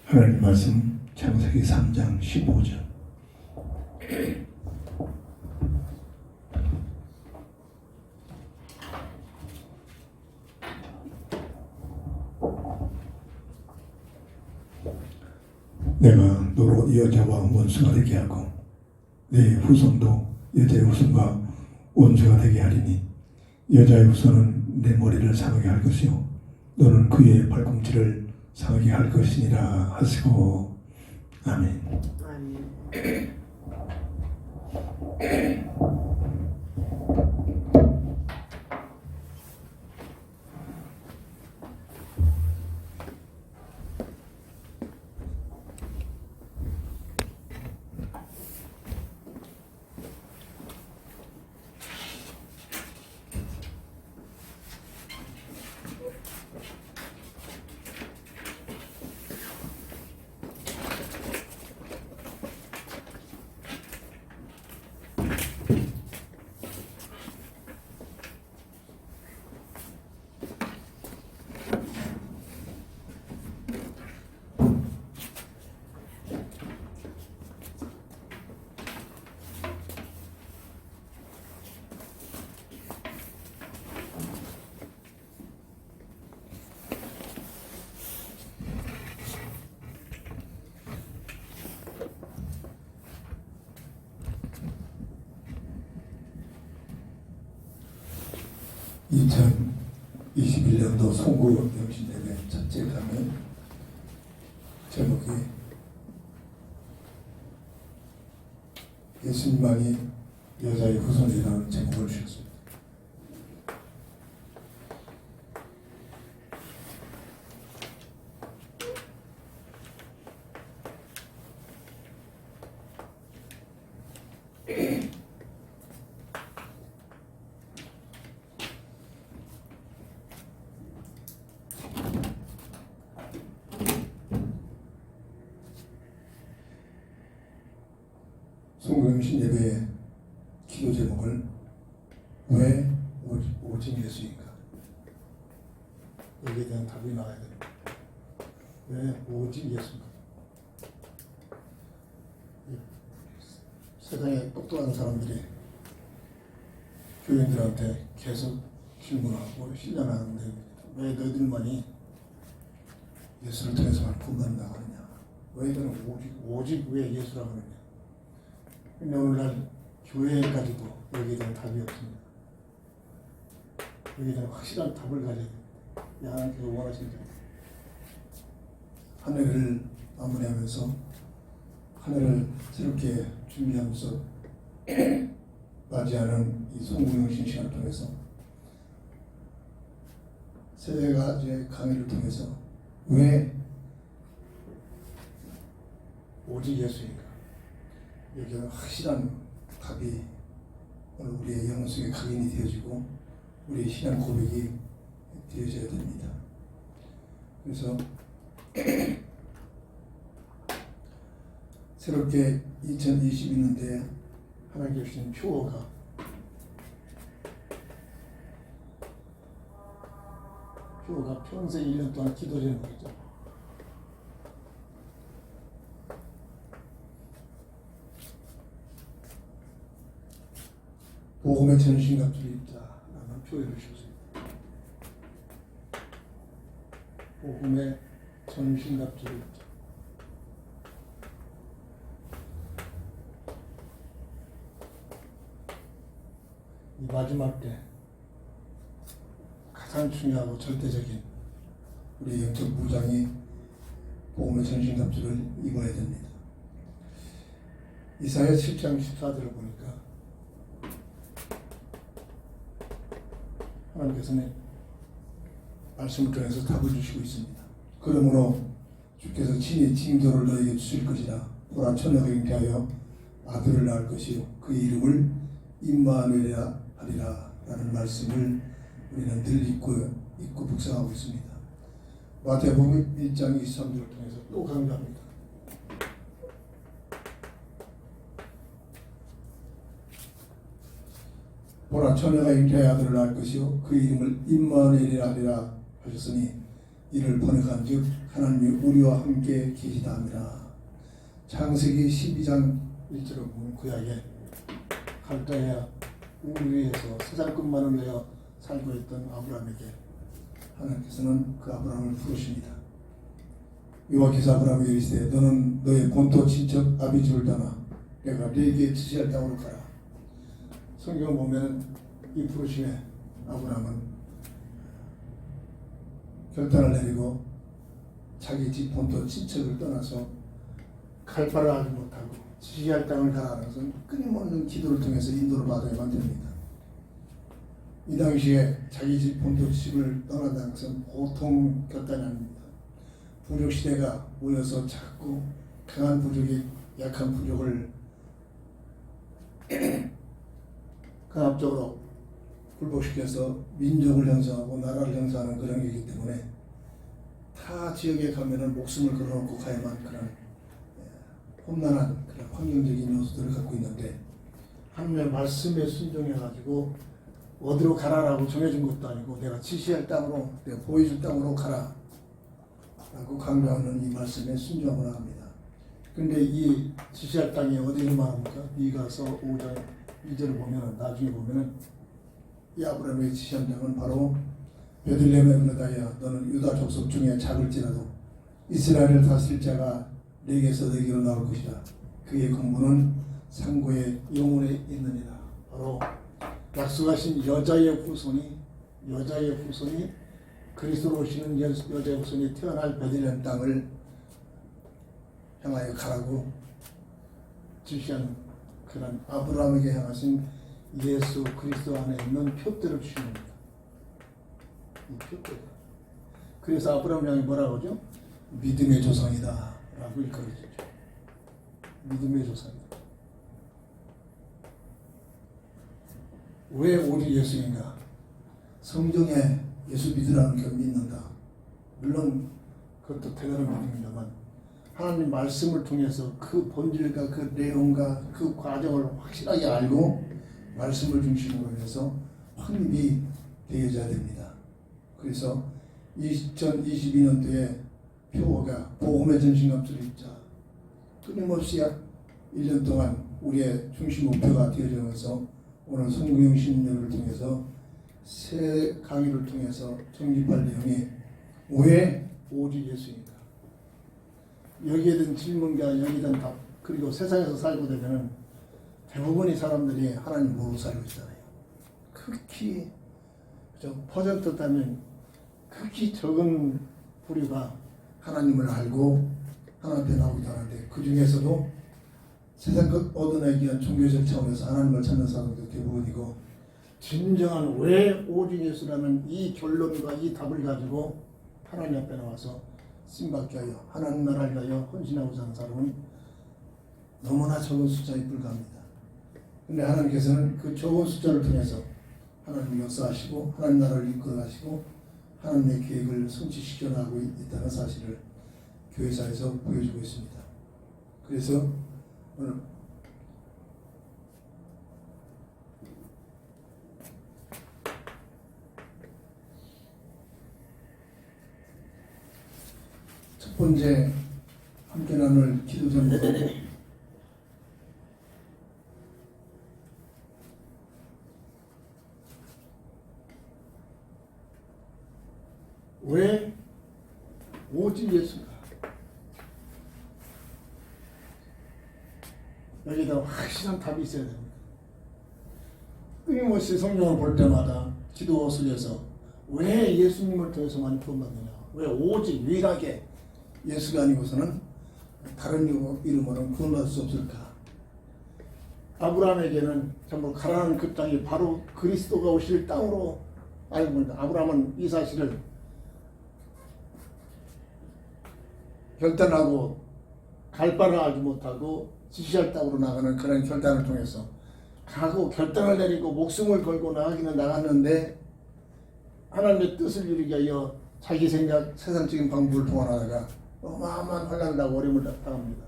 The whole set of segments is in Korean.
하나님 말씀 창세기 3장 15절. 내가 너로 여자와 원수가 되게 하고 내 후손도 여자의 후손과 원수가 되게 하리니 여자의 후손은 내 머리를 상하게 할 것이요 너는 그의 발꿈치를 상하게 할 것이니라 하시고 아멘. 아멘. 2021년도 송구 영신예배 첫째 강의 제목이 예수님만이 여자의 후손이라는 제목을 주셨습니다. 송구영신 예배의 기도 제목을 왜 오직 예수인가? 여기에 대한 답이 나와야 됩니다. 왜 오직 예수인가? 세상에 똑똑한 사람들이 교인들한테 계속 질문하고 신뢰하는데 왜 너희들만이 예수를 통해서만 구원을 나가느냐? 왜 너는 오직 왜 예수라고 하느냐? 근데 오늘날 교회까지도 여기에 대한 답이 없습니다. 여기에 대한 확실한 답을 가져야 됩니다. 하나님께서 원하시는 게 하늘을 마무리하면서 하늘을 새롭게 준비하면서 맞이하는 이 송구영신 시간을 통해서 세 가지의 강의를 통해서 왜 오직 예수인가? 여기는 확실한 답이 오늘 우리의 영혼 속에 각인이 되어지고 우리의 신앙 고백이 되어져야 됩니다. 그래서 새롭게 2022년도에 하나님께 주신 표어가 평생 1년 동안 기도 제목이죠. 복음의 전신갑주를 입다라는 표현을 주셨습니다. 복음의 전신갑주를 입다. 이 마지막 때 가장 중요하고 절대적인 우리 영적 무장이 복음의 전신갑주를 입어야 됩니다. 이사야 7장 14절을 보니까 하나님께서는 말씀을 통해서 답을 주시고 있습니다. 그러므로 주께서 친히 징조를 너에게 주실 것이라. 보라 처녀가 잉태하여 아들을 낳을 것이요 그의 이름을 임마누엘이라 하리라 라는 말씀을 우리는 늘 읽고 묵상하고 있습니다. 마태복음 1장 23절을 통해서 또 강조합니다. 보라 처녀가 잉태하여 아들을 낳을 것이요 그 이름을 임마누엘이라 하리라 하셨으니 이를 번역한즉 하나님이 우리와 함께 계시다 함이라. 창세기 12장 1절을 보면 구약에 갈대아 우를 위해서 세상 끝만을 위하여 살고 있던 아브라함에게 하나님께서는 그 아브라함을 부르십니다. 여호와께서 아브라함에게 이르시되 너는 너의 본토 친척 아비집을 떠나 내가 네게 지시할 땅으로 가라. 성경 보면 이 부르심에 아브라함은 결단을 내리고 자기 집 본토 친척을 떠나서 갈 바를 알지 못하고 지시할 땅을 가라는 것은 끊임없는 기도를 통해서 인도를 받아야만 됩니다. 이 당시에 자기 집 본토 집을 떠난다는 것은 보통 결단이 아닙니다. 부족 시대가 모여서 자꾸 강한 부족이 약한 부족을 강압적으로 굴복시켜서 민족을 형성하고 나라를 형성하는 그런 게이기 때문에 타 지역에 가면은 목숨을 걸어놓고 가야만 그런 험난한 그런 환경적인 요소들을 갖고 있는데 하나님의 말씀에 순종해가지고 어디로 가라라고 정해준 것도 아니고 내가 지시할 땅으로 내가 보여줄 땅으로 가라 라고 강조하는 이 말씀에 순종을 합니다. 근데 이 지시할 땅이 어디를 말합니까? 미가서 5장 2절을 보면은 나중에 보면은 이 아브라함의 지시한 땅은 바로 베들레헴의 에브라다야 너는 유다 족속 중에 작을지라도 이스라엘을 다스릴 자가 내게서 내게로 나올 것이다. 그의 근본은 상고의 영혼에 있느니라. 바로 약속하신 여자의 후손이 그리스도로 오시는 여자의 후손이 태어날 베들레헴 땅을 향하여 가라고 지시한 그런 아브라함에게 향하신 예수 그리스도 안에 있는 표대를 주시는 겁니다. 이 표대. 그래서 아브라함 향이 뭐라고 하죠? 믿음의 조상이다 라고 일컬어주죠. 믿음의 조상이다. 왜 오직 예수인가? 성경에 예수 믿으라는 걸 믿는다. 물론 그것도 대단한 믿음입니다만 하나님 말씀을 통해서 그 본질과 그 내용과 그 과정을 확실하게 알고 말씀을 중심으로 해서 확립이 되어져야 됩니다. 그래서 2022년도에 표어가 복음의 전신갑주를 자 끊임없이 약 1년 동안 우리의 중심 목표가 되어져서 오늘 성경 신문을 통해서 새 강의를 통해서 정립할 내용이 왜 오직 예수인가? 여기에 대한 질문과 여기에 대한 답 그리고 세상에서 살고 되면 대부분의 사람들이 하나님 모르고 살고 있잖아요. 극히 퍼센트 따면 극히 적은 부류가 하나님을 알고 하나님 앞에 나오기도 하는데 그 중에서도 세상 것 얻어내기 위한 종교적 차원에서 하나님을 찾는 사람도 대부분이고 진정한 왜 오직 예수라는 이 결론과 이 답을 가지고 하나님 앞에 나와서 쓰임받게 하여 하나님 나라를 위하여 헌신하고자 하는 사람은 너무나 적은 숫자에 불과합니다. 그런데 하나님께서는 그 적은 숫자를 통해서 하나님 역사하시고 하나님 나라를 이끌어가시고 하나님의 계획을 성취시켜 나가고 있다는 사실을 교회사에서 보여주고 있습니다. 그래서 오늘 첫 번째 함께 나눌 기도 제목은 왜 오직 예수가? 여기다 확실한 답이 있어야 됩니다. 끊임없이 성경을 볼 때마다 기도 속에서 왜 예수님을 통해서만 구원받느냐? 왜 오직 유일하게 예수가 아니고서는 다른 이름으로는 구원받을 수 없을까? 아브라함에게는 전부 가라는 그 땅이 바로 그리스도가 오실 땅으로 알고 있습니다. 아브라함은 이 사실을 결단하고 갈 바를 알지 못하고 지시할 땅으로 나가는 그런 결단을 통해서 가고 결단을 내리고 목숨을 걸고 나가기는 나갔는데 하나님의 뜻을 이루기 위하여 자기 생각 세상적인 방법을 동원하다가 어마어마한 환난을 하고 어려움을 당합니다.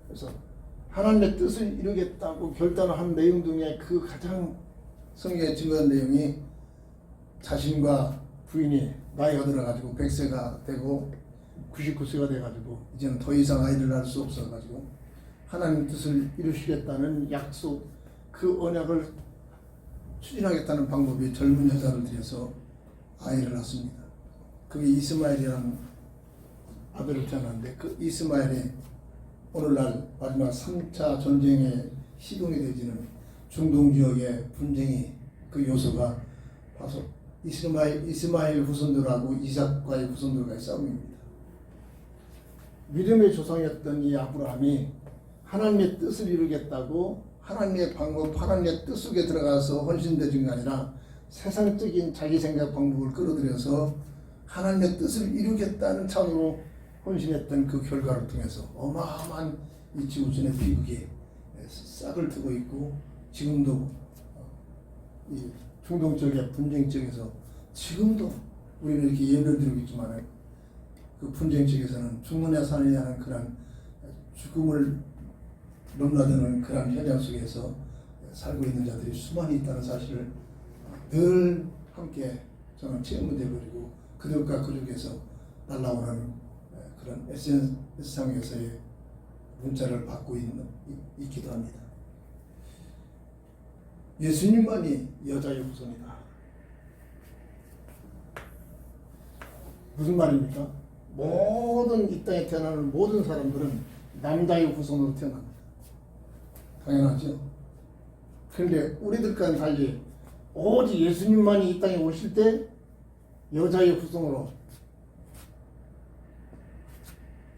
그래서 하나님의 뜻을 이루겠다고 결단을 한 내용 중에 그 가장 성경에 증거한 내용이 자신과 부인이 나이가 들어가지고 100세가 되고 99세가 돼가지고 이제는 더 이상 아이를 낳을 수 없어가지고 하나님 뜻을 이루시겠다는 약속, 그 언약을 추진하겠다는 방법이 젊은 여자를 들여서 아이를 낳습니다. 그게 이스마엘이라는 아들을 태어났는데, 그 이스마엘이 오늘날 마지막 3차 전쟁의 시동이 되어지는 중동 지역의 분쟁이, 그 요소가 바로 이스마엘 후손들하고 이삭과의 후손들과의 싸움입니다. 믿음의 조상이었던 이 아브라함이 하나님의 뜻을 이루겠다고 하나님의 방법, 하나님의 뜻 속에 들어가서 헌신되는 게 아니라 세상적인 자기 생각 방법을 끌어들여서 하나님의 뜻을 이루겠다는 차원으로 헌신했던 그 결과를 통해서 어마어마한 이 지구촌의 비극이 싹을 트고 있고, 지금도 이 중동 지역의 분쟁 지역에서 지금도 우리는 이렇게 예배를 드리고 있지만 그 분쟁 지역에서는 죽느냐 사느냐 하는 그런 죽음을 넘나드는 그런 현장 속에서 살고 있는 자들이 수많이 있다는 사실을 늘 함께 저는 체험을 해버리고 그들과 그쪽에서 날라오는 그런 SNS상에서의 문자를 받고 있기도 합니다. 예수님만이 여자의 후손이다. 무슨 말입니까? 모든 이 땅에 태어나는 모든 사람들은 남자의 후손으로 태어납니다. 당연하죠. 그런데 우리들과는 달리 오직 예수님만이 이 땅에 오실 때 여자의 후손으로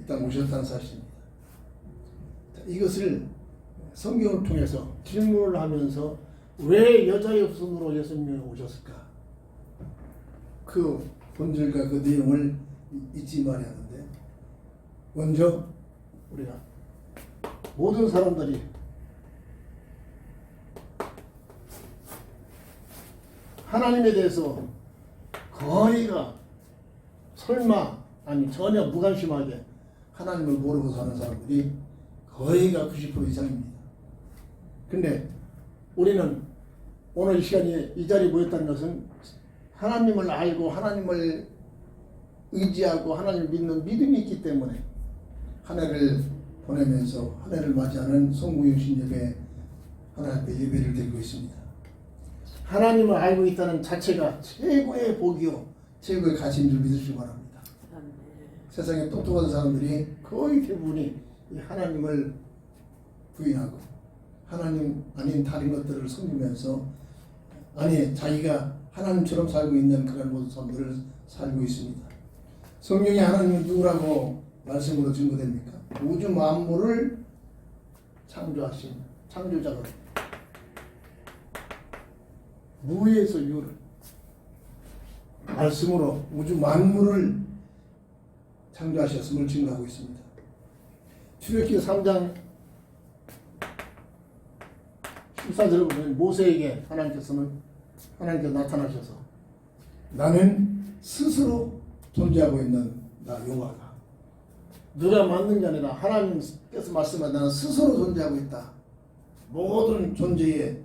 이 땅에 오셨다는 사실입니다. 이것을 성경을 통해서 질문을 하면서 왜 여자의 후손으로 예수님이 오셨을까? 그 본질과 그 내용을 잊지 말아야 하는데, 먼저 우리가 모든 사람들이 하나님에 대해서 거의가 설마 아니 전혀 무관심하게 하나님을 모르고 사는 사람들이 거의가 90% 이상입니다. 근데 우리는 오늘 이 시간에 이 자리에 모였다는 것은 하나님을 알고 하나님을 의지하고 하나님을 믿는 믿음이 있기 때문에 한 해를 보내면서 한 해를 맞이하는 송구영신 예배, 하나님 앞에 예배를 드리고 있습니다. 하나님을 알고 있다는 자체가 최고의 복이요 최고의 가치인 줄 믿으시기 바랍니다. 세상에 똑똑한 사람들이 거의 대부분이 이 하나님을 부인하고 하나님 아닌 다른 것들을 섬기면서 아니 자기가 하나님처럼 살고 있는 그런 모든 삶들을 살고 있습니다. 성경에 하나님은 누구라고 말씀으로 증거됩니까? 우주 만물을 창조하신 창조자가 무에서 유를 말씀으로 우주 만물을 창조하셨음을 증거하고 있습니다. 출애굽기 3장 14절을 보면 모세에게 하나님께서 나타나셔서 나는 스스로 존재하고 있는 나 여호와가, 누가 만든 게 아니라 하나님께서 말씀하신 나는 스스로 존재하고 있다. 모든 존재의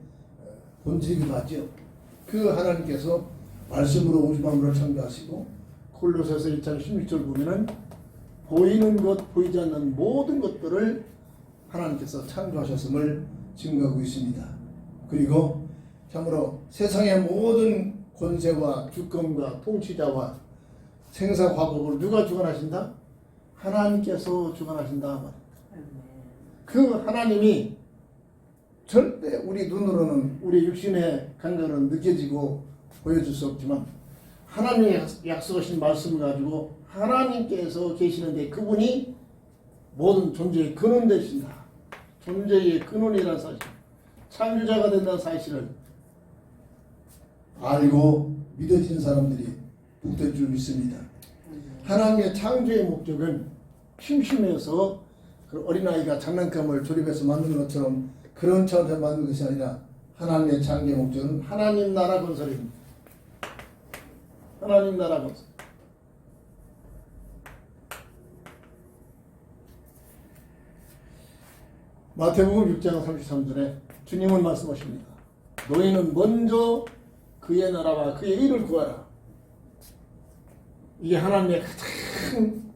본질이기도 하죠. 그 하나님께서 말씀으로 우주 만물을 창조하시고 골로새서 1장 16절 보면은 보이는 것 보이지 않는 모든 것들을 하나님께서 창조하셨음을 증거하고 있습니다. 그리고 참으로 세상의 모든 권세와 주권과 통치자와 생사 과복을 누가 주관하신다? 하나님께서 주관하신다. 그 하나님이 절대 우리 눈으로는 우리 육신의 감각으로는 느껴지고 보여줄 수 없지만 하나님이 약속하신 말씀을 가지고 하나님께서 계시는데 그분이 모든 존재의 근원 되신다. 존재의 근원이라는 사실, 창조자가 된다는 사실을 알고 믿어진 사람들이 복될 줄 믿습니다. 하나님의 창조의 목적은 심심해서 그 어린아이가 장난감을 조립해서 만드는 것처럼 그런 차원에서 만든 것이 아니라 하나님의 창조의 목적은 하나님 나라 건설입니다. 하나님 나라 건설. 마태복음 6장 33절에 주님은 말씀하십니다. 너희는 먼저 그의 나라와 그의 일을 구하라. 이게 하나님의 가장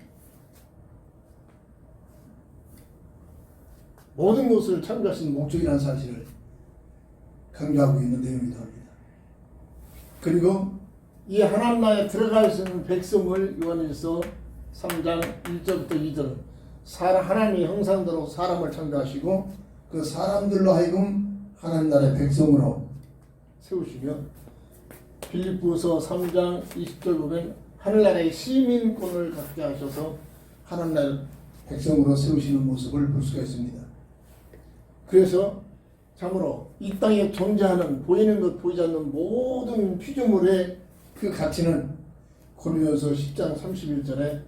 모든 것을 창조하신 목적이라는 사실을 강조하고 있는 내용이기도 합니다. 그리고 이 하나님 나라에 들어갈 수 있는 백성을 요한일서 3장 1절부터 2절 하나님의 형상대로 사람을 창조하시고 그 사람들로 하여금 하나님 나라의 백성으로 세우시며 빌립보서 3장 20절 보면 하늘나라의 시민권을 갖게 하셔서 하나님 나라의 백성으로 세우시는 모습을 볼 수가 있습니다. 그래서 참으로 이 땅에 존재하는 보이는 것 보이지 않는 모든 피조물의 그 가치는 고린도서 10장 31절에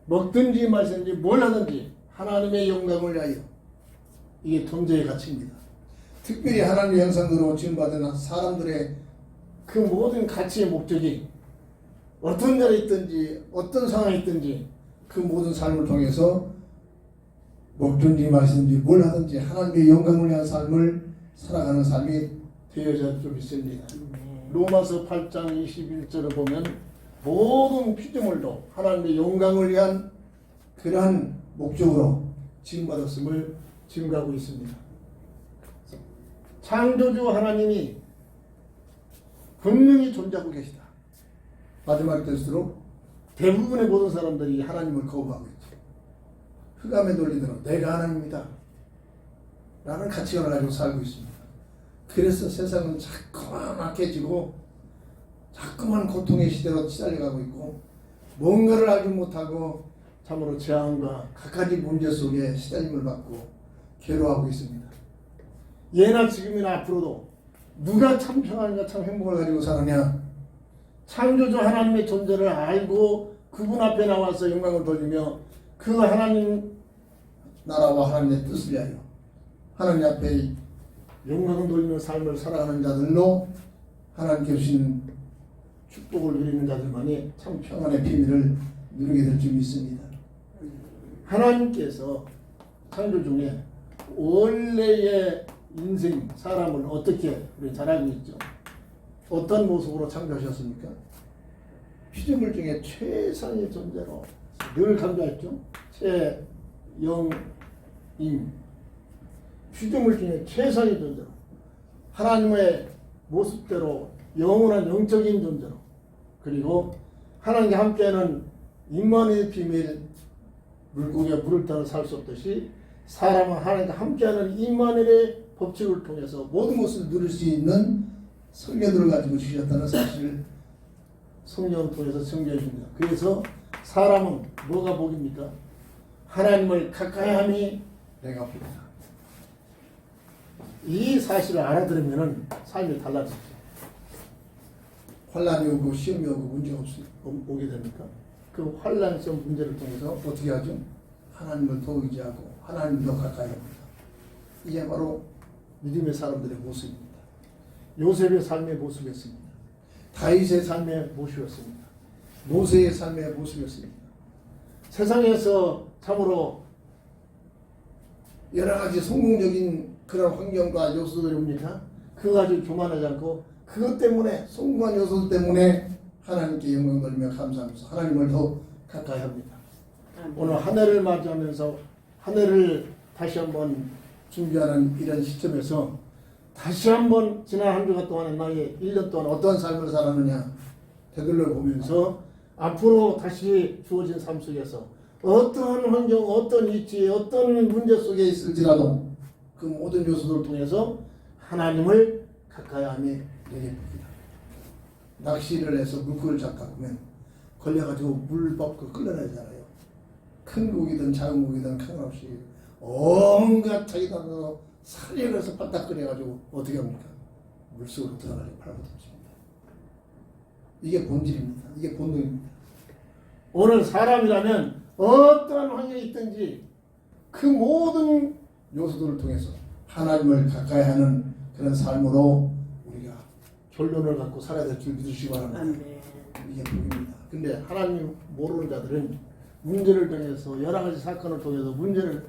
먹든지 마시든지 뭘 하든지 하나님의 영광을 위하여 이게 존재의 가치입니다. 특별히 하나님의 형상으로 지음받은 사람들의 그 모든 가치의 목적이 어떤 자리에 있든지 어떤 상황에 있든지 그 모든 삶을 통해서 먹든지 마시든지 뭘 하든지 하나님의 영광을 위한 삶을 살아가는 삶이 되어져 좀 있습니다. 로마서 8장 21절을 보면 모든 피조물도 하나님의 영광을 위한 그러한 목적으로 지음받았음을 증거하고 있습니다. 창조주 하나님이 분명히 존재하고 계시다. 마지막 때일수록 대부분의 모든 사람들이 하나님을 거부하고 있죠. 흑암에 돌리도록 내가 하나님이다 라는 가치관을 가지고 살고 있습니다. 그래서 세상은 자꾸만 악해지고 자꾸만 고통의 시대로 시달려가고 있고 뭔가를 알지 못하고 참으로 재앙과 각가지 문제 속에 시달림을 받고 괴로워하고 있습니다. 예나 지금이나 앞으로도 누가 참 평안과 참 행복을 가지고 사느냐? 창조주 하나님의 존재를 알고 그분 앞에 나와서 영광을 돌리며 그 하나님 나라와 하나님의 뜻을 위하여 하나님 앞에 영광을 돌리며 삶을 살아가는 자들로 하나님께 주신 축복을 누리는 자들만이 참 평안의 비밀을 누리게 될 줄 믿습니다. 하나님께서 창조 중에 원래의 인생 사람을 어떻게 우리 잘 알고 있죠. 어떤 모습으로 창조하셨습니까? 피조물 중에 최상의 존재로 늘 강조했죠. 최영임 피조물 중에 최상의 존재로 하나님의 모습대로 영원한 영적인 존재로 그리고 하나님과 함께하는 임마누엘 비밀 물고기가 물을 따라 살 수 없듯이 사람은 하나님과 함께하는 임마누엘의 법칙을 통해서 모든 것을 누릴 수 있는 성령들을 가지고 주셨다는 사실을 성령을 통해서 증거해 줍니다. 그래서 사람은 뭐가 복입니까? 하나님을 가까이함이 내가 복이다. 이 사실을 알아들으면 삶이 달라지죠. 환란이 오고 시험이 오고 문제가 오게 됩니까? 그 환란성 문제를 통해서 어떻게 하죠? 하나님을 더 의지하고 하나님을 더 가까이 합니다. 이게 바로 믿음의 사람들의 모습입니다. 요셉의 삶의 모습이었습니다. 다윗의 삶의 모습이었습니다. 모세의 삶의 모습이었습니다. 세상에서 참으로 여러 가지 성공적인 그런 환경과 요소들이 옵니까? 그거 가지고 교만하지 않고 그것 때문에 성공한 요소들 때문에 하나님께 영광 돌리며 감사하면서 하나님을 더 가까이 합니다. 오늘 한 해를 맞이하면서 한 해를 다시 한번 준비하는 이런 시점에서 다시 한번 지난 한 주간 동안의 나의 1년 동안 어떤 삶을 살았느냐 되돌려 보면서 앞으로 다시 주어진 삶 속에서 어떤 환경, 어떤 위치, 어떤 문제 속에 있을지라도 그 모든 요소들을 통해서 하나님을 가까이 함이 되게 됩니다. 낚시를 해서 물고기를 잡다 보면 걸려가지고 물 벗고 끌려내잖아요. 큰 고기든 작은 고기든 상관없이 온갖 자기가 살려를 해서 바닥거려가지고 어떻게 합니까? 물속으로 들어가려고 팔아붙입니다. 이게 본질입니다. 이게 본능입니다. 오늘 사람이라면 어떠한 환경이 있든지 그 모든 요소들을 통해서 하나님을 가까이 하는 그런 삶으로 우리가 결론을 갖고 살아야 될 줄 믿으시기 바랍니다. 이게 복입니다. 근데 하나님 모르는 자들은 문제를 통해서 여러 가지 사건을 통해서 문제를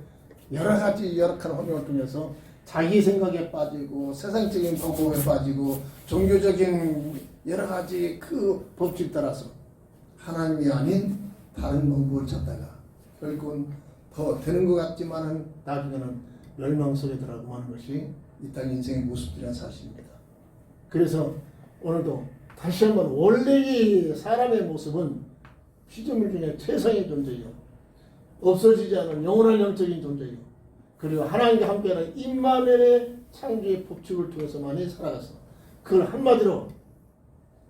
여러 가지 열악한 환경을 통해서 자기 생각에 빠지고 세상적인 방법에 빠지고 종교적인 여러 가지 그 법칙 따라서 하나님이 아닌 다른 방법을 찾다가 결국은 더 되는 것 같지만은 나중에는 멸망 속에 들어가고 마는 것이 이 땅 인생의 모습이라는 사실입니다. 그래서 오늘도 다시 한번 원래의 사람의 모습은 피조물 중에 최상의 존재이요, 없어지지 않은 영원한 영적인 존재이요, 그리고 하나님과 함께하는 임마누엘의 창조의 법칙을 통해서만이 살아갔어. 그걸 한마디로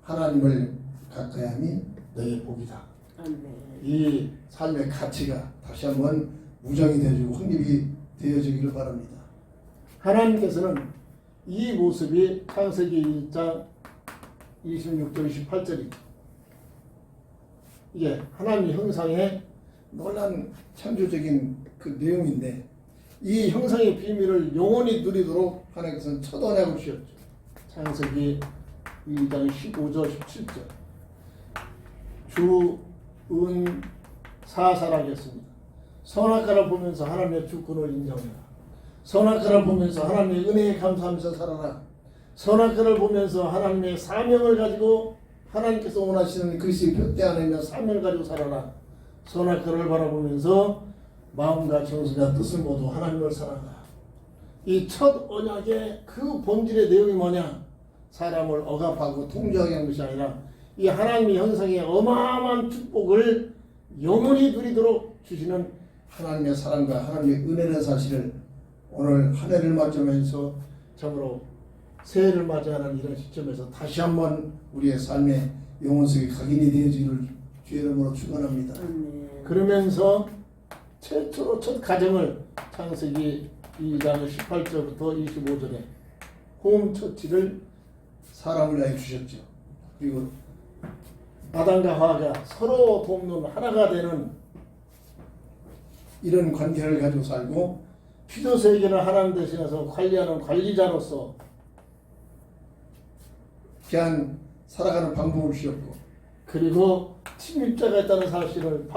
하나님을 가까이 함이 너의 복이다. 아멘. 이 삶의 가치가 다시 한번 무장이 되어지고 확립이 되어지기를 바랍니다. 하나님께서는 이 모습이 창세기 1장 26절 28절이죠. 이게 하나님 형상의 놀라운 창조적인 그 내용인데, 이 형상의 비밀을 영원히 누리도록 하나님께서는 첫 언약을 주셨죠. 창세기 2장 15절 17절 주은 사사라겠습니다. 선악과를 보면서 하나님의 주권을 인정해라. 선악과를 보면서 하나님의 은혜에 감사하면서 살아라. 선악과를 보면서 하나님의 사명을 가지고 하나님께서 원하시는 그리스도의 표대 안에 있는 사명을 가지고 살아라. 선악과를 바라보면서 마음과 정신과 뜻을 모두 하나님을 사랑하라. 이 첫 언약의 그 본질의 내용이 뭐냐? 사람을 억압하고 통제하게 한 것이 아니라 이 하나님의 형상의 어마어마한 축복을 영원히 누리도록 주시는 하나님의 사랑과 하나님의 은혜라는 사실을 오늘 한 해를 맞으면서 참으로 새해를 맞이하는 이런 시점에서 다시 한번 우리의 삶의 영혼 속에 각인이 되어지기를 주의 이름으로 축원합니다. 그러면서 최초로 첫 가정을 창세기 2장 18절부터 25절에 홈처치를 사람을 위하여 주셨죠. 그리고 아담과 하와가 서로 돕는 하나가 되는 이런 관계를 가지고 살고, 피조세계를 하나님 대신해서 관리하는 관리자로서 그냥 살아가는 방법을 주셨고, 그리고 침입자가 있다는 사실을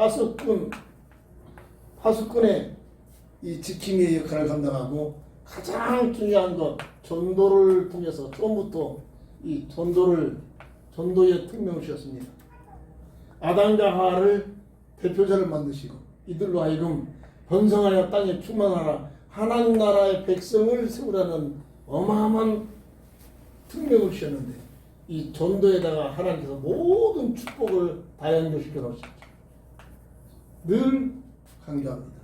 파수꾼의 이 지킴이의 역할을 감당하고, 가장 중요한 것 전도를 통해서 처음부터 이 전도의 특명을 주셨습니다. 아담과 하와를 대표자를 만드시고 이들로 하여금 번성하여 땅에 충만하라, 하나님 나라의 백성을 세우라는 어마어마한 특명을 주셨는데, 이 전도에다가 하나님께서 모든 축복을 다 연결시켜 놓으셨죠. 늘 강조합니다.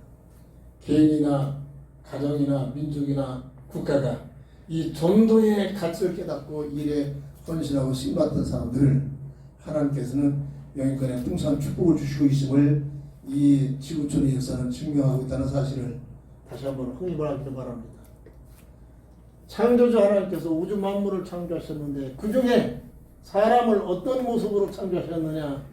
개인이나 가정이나 민족이나 국가가 이 전도의 가치를 깨닫고 일에 헌신하고 쓰임받던 사람들을 하나님께서는 영육간에 풍성한 축복을 주시고 있음을 이 지구촌의 역사는 증명하고 있다는 사실을 다시 한번 확립을 하기를 바랍니다. 창조주 하나님께서 우주 만물을 창조하셨는데 그 중에 사람을 어떤 모습으로 창조하셨느냐?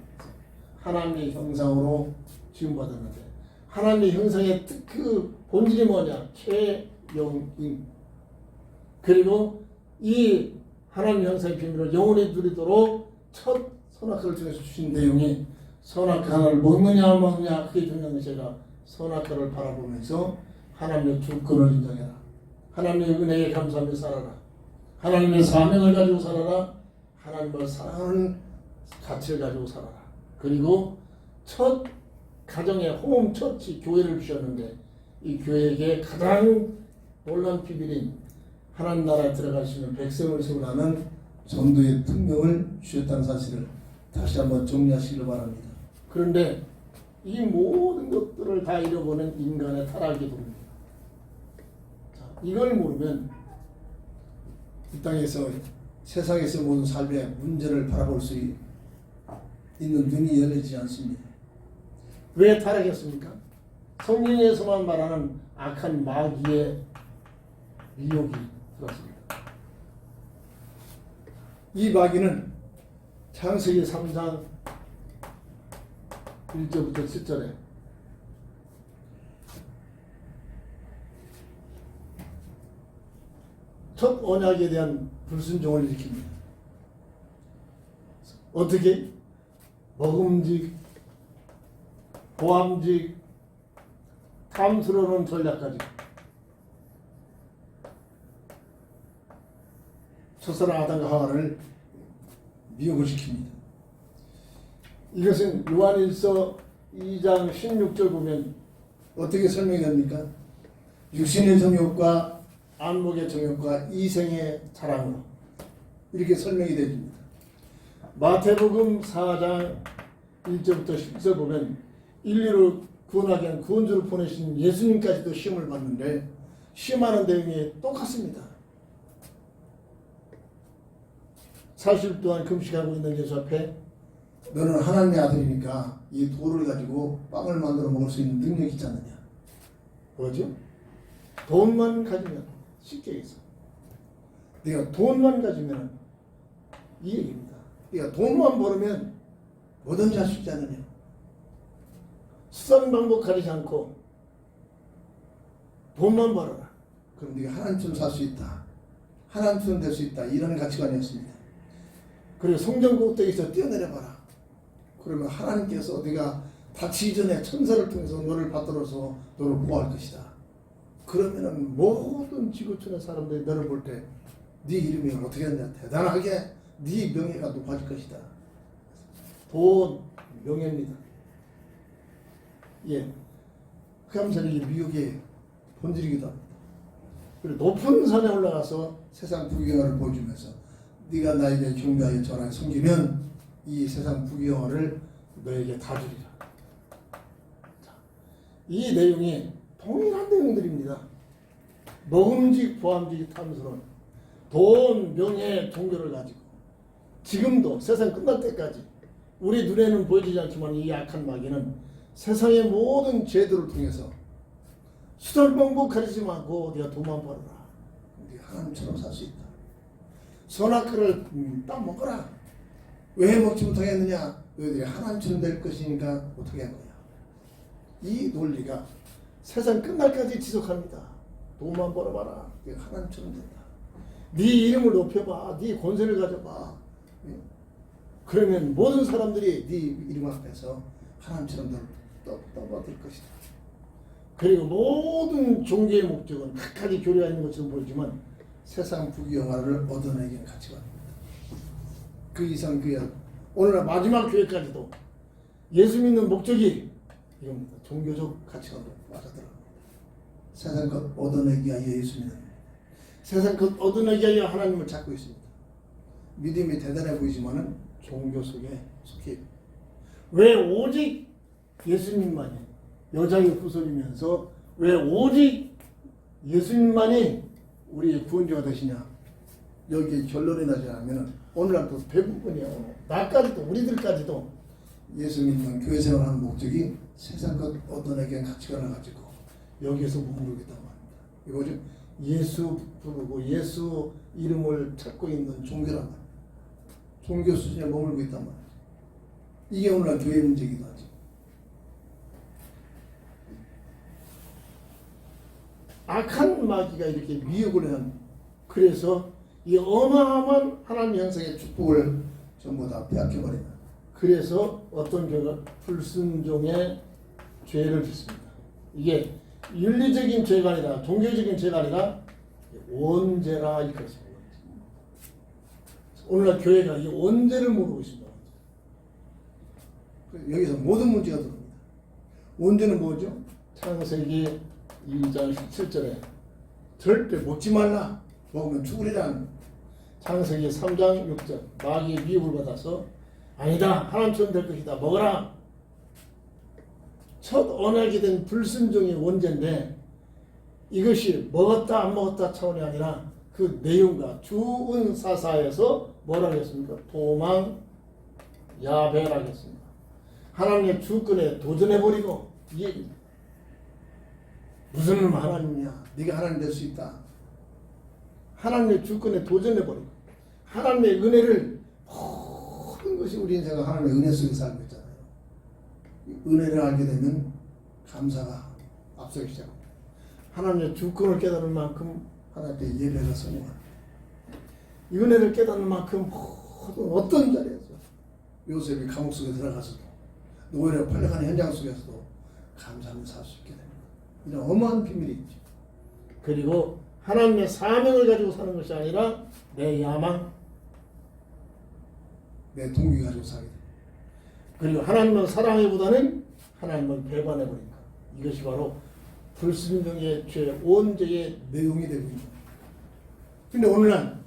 하나님의 형상으로 지음받았는데, 하나님의 형상의 그 본질이 뭐냐? 최영임. 그리고 이 하나님 형상의 비밀을 영원히 누리도록 첫 선악과를 통해서 주신 내용이 선악과를 먹느냐 안 먹느냐 그게 중요한 것이 아니라 선악과를 바라보면서 하나님의 주권을 인정해라. 하나님의 은혜에 감사하며 살아라. 하나님의 사명을 가지고 살아라. 하나님을 사랑하는 가치를 가지고 살아라. 그리고 첫 가정의 홈처치 교회를 주셨는데, 이 교회에게 가장 놀라운 비밀인 하나님 나라에 들어갈 수 있는 백성을 세우라는 전도의 특명을 주셨다는 사실을 다시 한번 정리하시기를 바랍니다. 그런데 이 모든 것들을 다 잃어버린 인간의 타락이 됩니다. 이걸 모르면 이 땅에서 세상에서 모든 삶의 문제를 바라볼 수 있는 눈이 열리지 않습니다. 왜 타락했습니까? 성경에서만 말하는 악한 마귀의 미혹이 들었습니다. 이 마귀는 창세기 3장 1절부터 7절에 첫 언약에 대한 불순종을 일으킵니다. 어떻게? 먹음직, 보암직, 탐스러운 전략까지. 첫사랑 아담과 하와를 미혹을 시킵니다. 이것은 요한일서 2장 16절 보면 어떻게 설명이 됩니까? 육신의 정욕과 안목의 정욕과 이생의 자랑으로 이렇게 설명이 됩니다. 마태복음 4장 1절부터 10절 보면 인류를 구원하기 위한 구원주를 보내신 예수님까지도 시험을 받는데 시험하는 내용이 똑같습니다. 40일 동안 금식하고 있는 예수 앞에 너는 하나님의 아들이니까 이 돌을 가지고 빵을 만들어 먹을 수 있는 능력이 있지 않느냐. 뭐죠? 돈만 가지면 쉽게 해서 네가 돈만 가지면 이 얘기입니다. 네가 돈만 벌으면 뭐든지 할 수 있지 않느냐. 수단 방법 가리지 않고 돈만 벌어라. 그럼 네가 하나님처럼 살 수 있다. 하나님처럼 될 수 있다. 이런 가치관이었습니다. 그리고 성전 꼭대기에서 뛰어내려봐라. 그러면 하나님께서 네가 다치기 전에 천사를 통해서 너를 받들어서 너를 보호할 것이다. 그러면은 모든 지구촌의 사람들이 너를 볼 때 네 이름이 어떻게 됐냐. 대단하게 네 명예가 높아질 것이다. 돈, 명예입니다. 예, 흑암선이 미혹의 본질이기도 합니다. 그리고 높은 산에 올라가서 세상 부귀영화를 보여주면서 네가 나에게 경배하여 전하여 섬기면 이 세상 부귀영화를 너에게 다 주리라. 자, 이 내용이 동일한 내용들입니다. 먹음직, 보암직, 탐스러운 돈, 명예, 종교를 가지고 지금도 세상 끝날 때까지 우리 눈에는 보여지지 않지만 이 악한 마귀는 세상의 모든 죄들을 통해서 수단 방법 가리지 말고 네가 돈만 벌어라. 네가 하나님처럼 살 수 있다. 선악과를 딱 먹어라. 왜 먹지 못하겠느냐? 너희들이 하나님처럼 될 것이니까 못하게 한 거야. 이 논리가 세상 끝날까지 지속합니다. 돈만 벌어봐라. 네가 하나님처럼 된다. 네 이름을 높여봐. 네 권세를 가져봐. 그러면 모든 사람들이 네 이름 앞에서 하나님처럼 너를 떠받들 것이다. 그리고 모든 종교의 목적은 각가지 교리가 있는 것처럼 보이지만 세상 부귀영화를 얻어내기는 가치관입니다. 그 이상 그 이하 오늘날 마지막 교회까지도 예수 믿는 목적이 이겁니다. 종교적 가치관으로 맞아들어갑니다. 세상 것 얻어내기 위하여 예수 믿는 세상 것 얻어내기 위하여 하나님을 찾고 있습니다. 믿음이 대단해 보이지만은 종교 속에 속해 있고 왜 오직 예수님만이 여자의 후손이면서 왜 오직 예수님만이 우리의 구원자가 되시냐? 여기에 결론이 나지 않으면 오늘날도 대부분이요. 나까지도 우리들까지도 예수 믿는 교회 생활하는 목적이 세상 것 얻어내기 위한 가치관을 가지고 여기에서 머무르겠단 말입니다. 이거죠. 예수 부르고 예수 이름을 찾고 있는 종교란 말입니다. 종교 수준에 머물고 있단 말이죠. 이게 오늘날 교회 문제이기도 하죠. 악한 마귀가 이렇게 미혹을 한 그래서 이 어마어마한 하나님 형상의 축복을 전부 다 빼앗겨버린다. 그래서 어떤 죄가 불순종의 죄를 짓습니다. 이게 윤리적인 죄가 아니라 종교적인 죄가 아니라 원죄라 이렇게 했습니다. 오늘날 교회가 이 원죄를 모르고 있습니다. 여기서 모든 문제가 들어옵니다. 원죄는 뭐죠? 창세기 2장 17절에 절대 먹지 말라. 먹으면 죽으리라는. 창세기 3장 6절 마귀의 미혹을 받아서 아니다 하나님처럼 될 것이다 먹어라. 첫 언약이 된 불순종의 원죄인데 이것이 먹었다 안 먹었다 차원이 아니라 그 내용과 주은사사에서 뭐라고 했습니까? 도망 야배라고 했습니다. 하나님의 주권에 도전해버리고 이 얘기입니다. 무슨 하나님이야? 네가 하나님 될 수 있다. 하나님의 주권에 도전해버리고 하나님의 은혜를 모든 것이 우리 인생은 하나님의 은혜 속에 살고 있잖아요. 이 은혜를 알게 되면 감사가 앞서기 시작합니다. 하나님의 주권을 깨달은 만큼 하나님 앞에 예배가 성공합니다. 이 은혜를 깨닫는 만큼 모든 어떤 자리에서 요셉이 감옥 속에 들어가서도 노예로 팔려가는 현장 속에서도 감사하며 살 수 있게 됩니다. 이런 어마어마한 비밀이 있죠. 그리고 하나님의 사명을 가지고 사는 것이 아니라 내 야망 내 동기 가지고 살게 됩니다. 그리고 하나님을 사랑하기보다는 하나님을 배반해버린다. 이것이 바로 불순종의 죄 원죄의 내용이 되고 있는 거예요. 근데 오늘날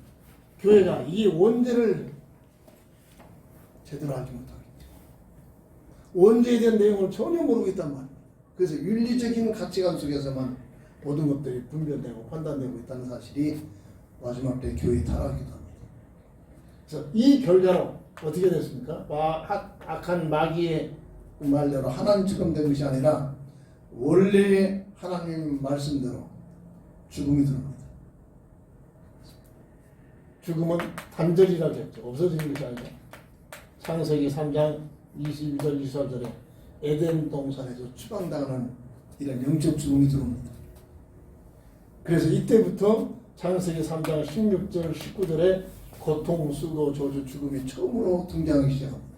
교회가 이 원죄를 제대로 알지 못하고 있죠. 원죄에 대한 내용을 전혀 모르고 있단 말이에요. 그래서 윤리적인 가치관 속에서만 모든 것들이 분별되고 판단되고 있다는 사실이 마지막 때 교회의 타락이기도 합니다. 그래서 이 결과로 어떻게 됐습니까? 악한 마귀의 말대로 하나님처럼 된 것이 아니라 원래 하나님 말씀대로 죽음이 들어옵니다. 죽음은 단절이라고 했죠. 없어지는 것이 아니라 창세기 3장 22절 24절에 에덴 동산에서 추방당하는 이런 영적 죽음이 들어옵니다. 그래서 이때부터 창세기 3장 16절 19절에 고통, 수고, 저주, 죽음이 처음으로 등장하기 시작합니다.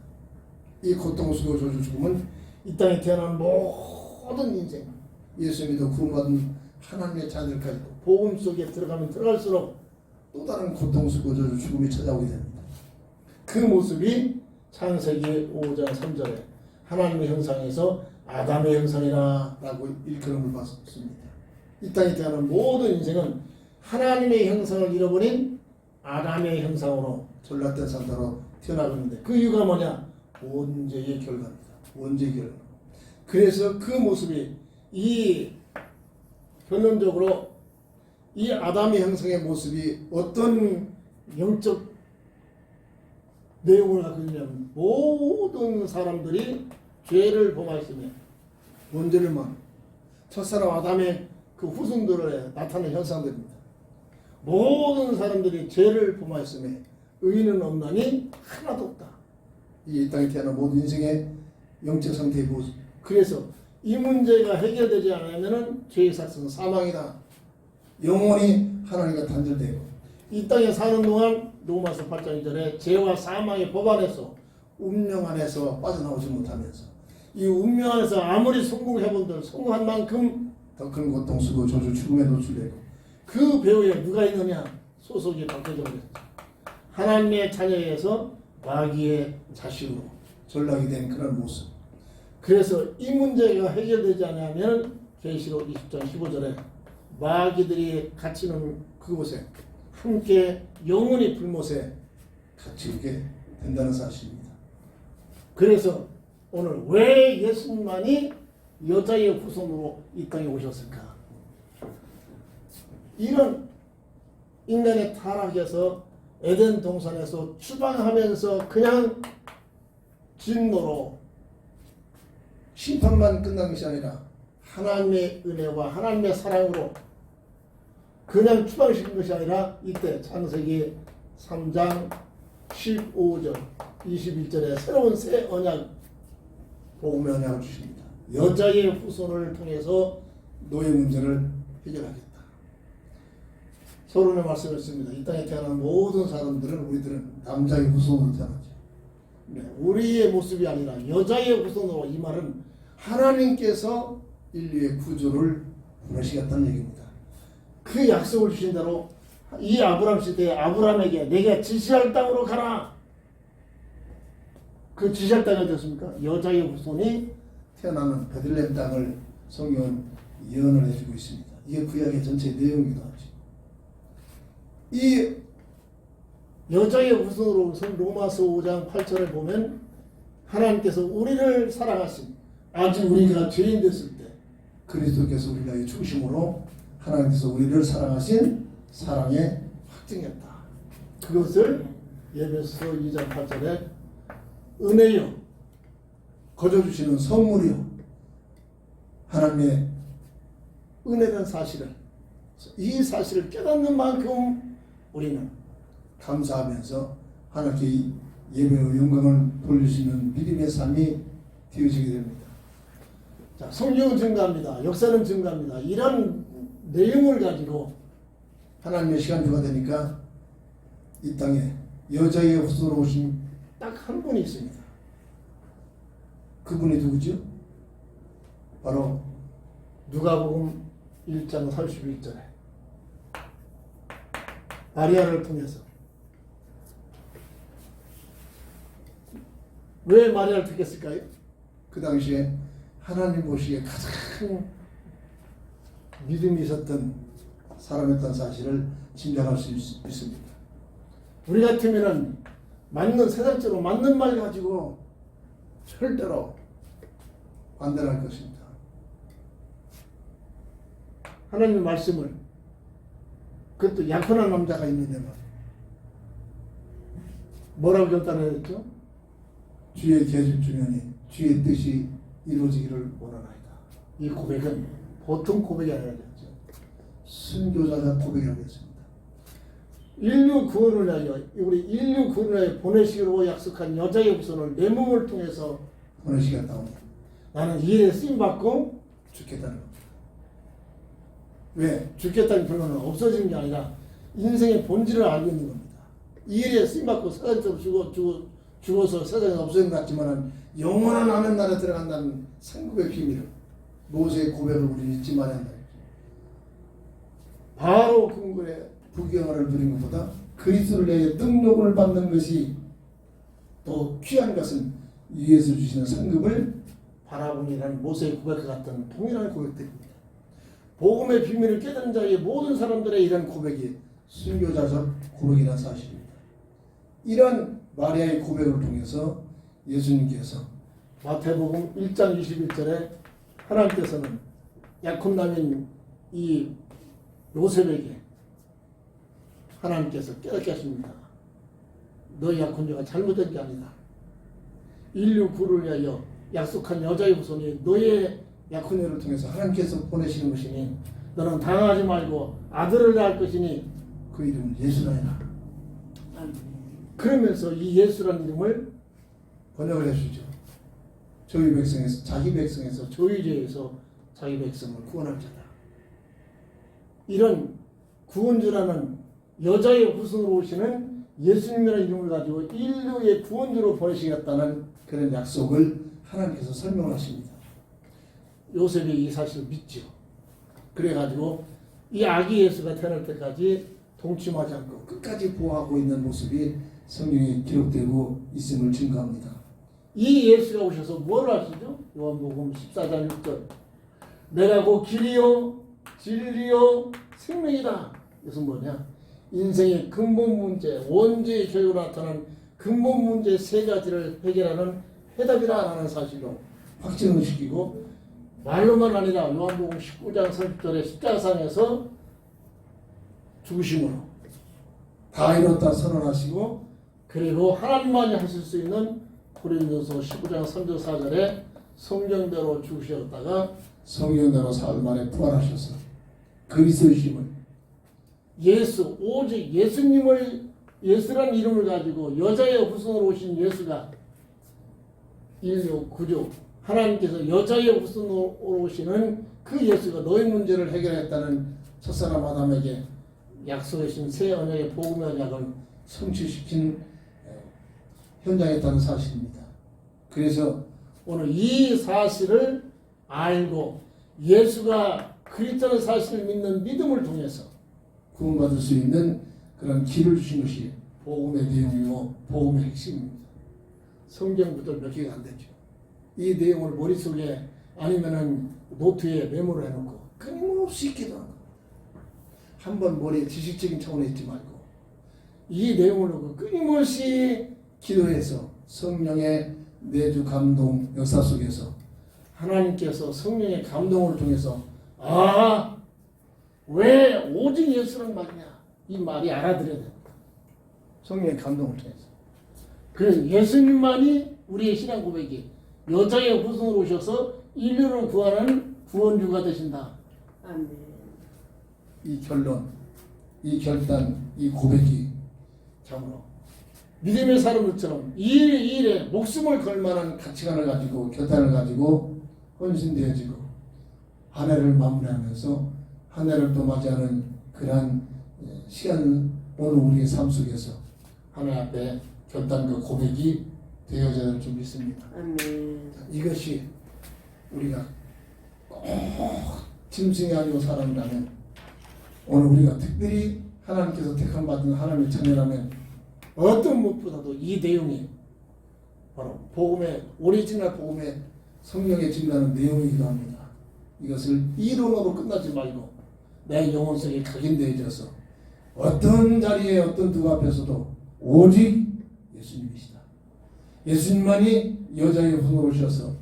이 고통, 수고, 저주, 죽음은 이 땅에 태어난 모든 인생, 예수 믿어 구원받은 하나님의 자녀들까지도 복음 속에 들어가면 들어갈수록 또 다른 고통, 수고, 저주, 죽음이 찾아오게 됩니다. 그 모습이 창세기 5장 3절에 하나님의 형상에서 아담의 형상이라 라고 일컬음을 받습니다. 이 땅에 태어난 모든 인생은 하나님의 형상을 잃어버린 아담의 형상으로 전락된 상태로 태어나는데 그 이유가 뭐냐? 원죄의 결과입니다. 원죄의 결과. 그래서 그 모습이 이 결론적으로 이 아담의 형상의 모습이 어떤 영적 내용을 갖고 있냐면 모든 사람들이 죄를 범하였으며 원죄를 만 첫사람 아담의 그 후손들에 나타나는 현상들입니다. 모든 사람들이 죄를 범하였으며 의인은 없나니 하나도 없다. 이 땅에 태어난 모든 인생의 영적 상태의 모습. 그래서 이 문제가 해결되지 않으면 죄의 삭은 사망이다. 영원히 하나님과 단절되고 이 땅에 사는 동안 로마서 8장 2절에 죄와 사망의 법 안에서 운명 안에서 빠져나오지 못하면서 이 운명 안에서 아무리 성공해본들 성공한 만큼 더 큰 고통, 수고, 저주, 죽음에 노출되고 그 배후에 누가 있느냐? 소속이 바뀌어져 버렸죠. 하나님의 자녀에서 마귀의 자식으로 전락이 된 그런 모습. 그래서 이 문제가 해결되지 않으면 계시록 20장 15절에 마귀들이 갇히는 그곳에 함께 영원히 불못에 갇히게 된다는 사실입니다. 그래서 오늘 왜 예수님만이 여자의 후손으로 이 땅에 오셨을까? 이런 인간의 타락에서 에덴 동산에서 추방하면서 그냥 진노로 심판만 끝난 것이 아니라 하나님의 은혜와 하나님의 사랑으로 그냥 추방시킨 것이 아니라 이때 창세기 3장 15절 21절에 새로운 새 언약 복음의 언약을 주십니다. 여자의 후손을 통해서 노예 문제를 해결하겠다. 서론의 말씀했습니다. 이 땅에 태어난 모든 사람들은 우리들은 남자의 후손으로 태어나죠. 네, 우리의 모습이 아니라 여자의 후손으로. 이 말은 하나님께서 인류의 구조를 보내시겠다는 얘기입니다. 그 약속을 주신 대로 이 아브람 시대에 아브람에게 내가 지시할 땅으로 가라. 그 지시할 땅이 어디였습니까? 여자의 후손이 태어나는 베들레헴 땅을 성경은 예언을 해주고 있습니다. 이게 구약의 전체 내용이기도 하죠. 이 여자의 후손으로 로마서 5장 8절에 보면 하나님께서 우리를 사랑하신 아직 우리가 죄인 됐을 때 그리스도께서 우리가 중심으로 하나님께서 우리를 사랑하신 사랑의 확증이었다. 그것을 에베소서 2장 8절에 은혜요 거저 주시는 선물이요 하나님의 은혜라는 사실을 이 사실을 깨닫는 만큼 우리는 감사하면서 하나님께 예배의 영광을 돌릴 수 있는 믿음의 삶이 되어지게 됩니다. 자, 성경은 증가합니다. 역사는 증가합니다. 이런 내용을 가지고 하나님의 시간표가 되니까 이 땅에 여자의 후손으로 오신 딱 한 분이 있습니다. 그분이 누구죠? 바로 누가복음 1장 31절에 마리아를 통해서 왜 마리아를 택했을까요? 그 당시에 하나님 보시기에 가장 믿음이 있었던 사람이었던 사실을 짐작할 수 있습니다. 우리 같으면은 맞는 세상적으로 맞는 말 가지고 절대로 반대할 것입니다. 하나님의 말씀을 그것도 약혼한 남자가 있는데 뭐라고 결단해야 했죠? 주의 계집 주면이 주의 뜻이 이루어지기를 원하나이다. 이 고백은 보통 고백이 아니라 했죠. 순교자가 고백이라고 했습니다. 인류 구원을 위하여 우리 인류 구원을 위하여 보내시기로 약속한 여자의 후손을 내 몸을 통해서 보내시겠다고 나는 이 일에 쓰임받고 죽겠다는 겁니다. 왜? 죽겠다는 결론은 없어지는 게 아니라 인생의 본질을 알고 있는 겁니다. 이 일에 쓰임받고 세상적으로 죽어서 세상에 없어진 것 같지만 영원한 하늘 나라에 들어간다는 상급의 비밀을 모세의 고백을 우리는 잊지 말아야 한다. 바로 궁궐에 부귀영화를 누린 것보다 그리스도를 위해 등록을 받는 것이 더 귀한 것은 위에서 주시는 상급을 바라보니라는 모세의 고백과 같은 동일한 고백들입니다. 복음의 비밀을 깨닫는 자의 모든 사람들의 이런 고백이 순교자적 고백이라는 사실입니다. 이런 마리아의 고백을 통해서 예수님께서 마태복음 1장 21절에 하나님께서는 약혼남인 이 요셉에게 하나님께서 깨닫게 하십니다. 너희 약혼자가 잘못된 게 아니다. 인류 구를 위하여 약속한 여자의 후손이 너의 약혼녀를 통해서 하나님께서 보내시는 것이니 너는 당하지 말고 아들을 낳을 것이니 그 이름은 예수라 해라. 그러면서 이 예수라는 이름을 번역을 해주죠. 저희 백성에서 자기 백성에서 저희죄에서 자기 백성을 구원할 자다. 이런 구원주라는 여자의 후손으로 오시는 예수님이라는 이름을 가지고 인류의 구원주로 보내시겠다는 그런 약속을 하나님께서 설명하십니다. 요셉이 이 사실을 믿죠. 그래가지고 이 아기 예수가 태어날 때까지 동침하지 않고 끝까지 보호하고 있는 모습이 성경에 기록되고 있음을 증거합니다. 이 예수가 오셔서 뭘 하시죠? 요한복음 14장 6절 내가 곧 길이요 진리요 생명이다. 이것은 뭐냐? 인생의 근본 문제, 원죄의 결과로 나타난 근본 문제 세 가지를 해결하는 해답이라는 사실로 확증을 시키고 말로만 아니라 요한복음 19장 30절에 십자가상에서 죽으심으로 다 이뤘다 선언하시고 그리고 하나님만이 하실 수 있는 고린도서 19장 3절 4절에 성경대로 죽으셨다가 성경대로 사흘 만에 부활하셔서 그리스도의 힘을 예수 오직 예수라는 이름을 가지고 여자의 후손으로 오신 예수가 인류 구주 하나님께서 여자의 후손으로 오시는 그 예수가 너의 문제를 해결했다는 첫사람 아담에게 약속하신 새 언약의 복음의 언약을 성취시킨 현장에 있다는 사실입니다. 그래서 오늘 이 사실을 알고 예수가 그리스도라는 사실을 믿는 믿음을 통해서 구원받을 수 있는 그런 길을 주신 것이 복음의 내용이고 복음의 핵심입니다. 성경 구절 몇 개가 안 되죠. 이 내용을 머릿속에 아니면은 노트에 메모를 해놓고 끊임없이 기도하는 겁니다. 한번 머리에 지식적인 차원에 있지 말고 이 내용을 놓고 끊임없이 기도해서 성령의 내주 감동 역사 속에서 하나님께서 성령의 감동을 통해서 왜 오직 예수는 말이냐 이 말이 알아들여야 됩니다. 성령의 감동을 통해서 그래서 예수님만이 우리의 신앙 고백이 여자의 후손으로 오셔서 인류를 구하는 구원주가 되신다. 아멘. 이 결론, 이 결단, 이 고백이 참으로 믿음의 사람들처럼 이 일에 목숨을 걸 만한 가치관을 가지고 결단을 가지고 헌신되어지고 한 해를 마무리하면서 한 해를 또 맞이하는 그러한 시간 오늘 우리의 삶 속에서 하나님 앞에 결단과 고백이 되어져야 할 줄 믿습니다. 아멘. 이것이 우리가 꼭 짐승이 아니고 사람이라면 오늘 우리가 특별히 하나님께서 택함 받은 하나님의 자녀라면 어떤 무엇보다도 이 내용이 바로 복음의 오리지널 복음의 성령의 증거하는 내용이기도 합니다. 이것을 이론으로 끝나지 말고 내 영혼 속에 각인되어져서 어떤 자리에 어떤 누구 앞에서도 오직 예수님이시다. 예수님만이 여자의 후손으로 오셔서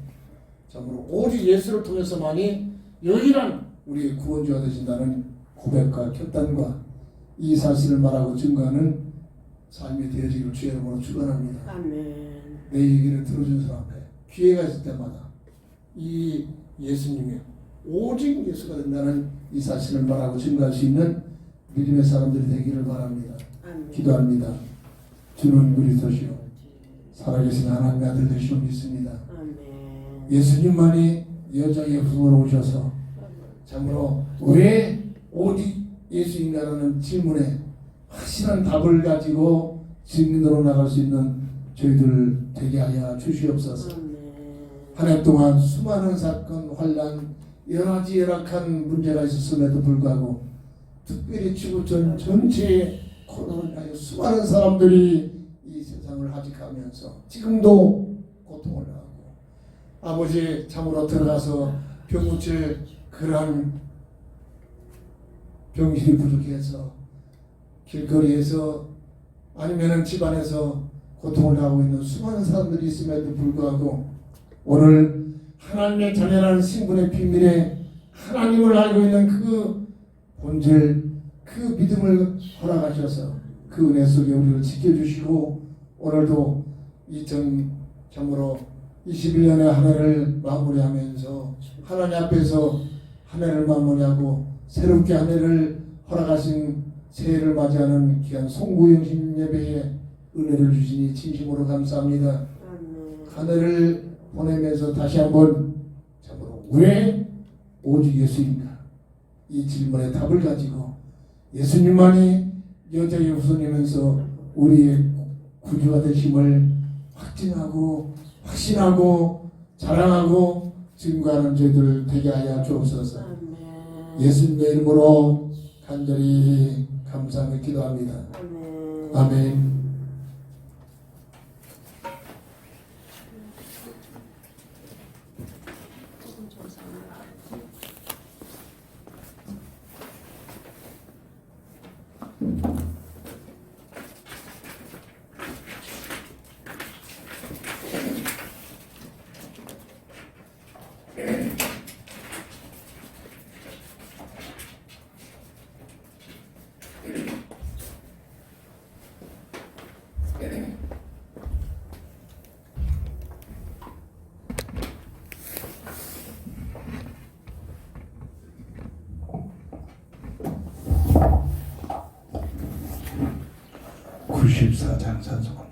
참으로 오직 예수를 통해서만이 유일한 우리의 구원주가 되신다는 고백과 결단과 이 사실을 말하고 증거하는 삶이 되어지기를 주의 이름으로 축원합니다. 아멘. 내 얘기를 들어준 사람 앞에 기회가 있을 때마다 이 예수님이 오직 예수가 된다는 이 사실을 말하고 증거할 수 있는 믿음의 사람들이 되기를 바랍니다. 아멘. 기도합니다. 주는 그리스도시요 살아계신 하나님의 아들 되시오 믿습니다. 아멘. 예수님만이 여자의 후손으로 오셔서 참으로 왜 오직 예수인가라는 질문에 확실한 답을 가지고 증인으로 나갈 수 있는 저희들 되게 하여 주시옵소서. 아멘. 한 해 동안 수많은 사건, 환란, 여러 가지 열악한 문제가 있었음에도 불구하고 특별히 지구촌 전체에 코로나로 인하여 수많은 사람들이 이 세상을 하직하면서 지금도 고통을 하고 아버지 참으로 들어가서 병 고칠 그러한 병실이 부족해서 길거리에서 아니면은 집안에서 고통을 하고 있는 수많은 사람들이 있음에도 불구하고 오늘 하나님의 자녀라는 신분의 비밀에 하나님을 알고 있는 그 본질, 그 믿음을 허락하셔서 그 은혜 속에 우리를 지켜주시고 오늘도 2021년의 한 해를 마무리하면서 하나님 앞에서 한 해를 마무리하고 새롭게 한 해를 허락하신 새해를 맞이하는 귀한 송구영신 예배에 은혜를 주시니 진심으로 감사합니다. 아멘. 한 해를 보내면서 다시 한번 참으로 왜 오직 예수인가 이 질문에 답을 가지고 예수님만이 여자의 후손이면서 우리의 구주가 되심을 확증하고 확신하고 자랑하고 증거하는 저희들 되게 하여 주옵소서. 아멘. 예수님의 이름으로 간절히 감사하며 기도합니다. 아멘. 아멘. 조금 조상하라. (94장) 찬송합니다.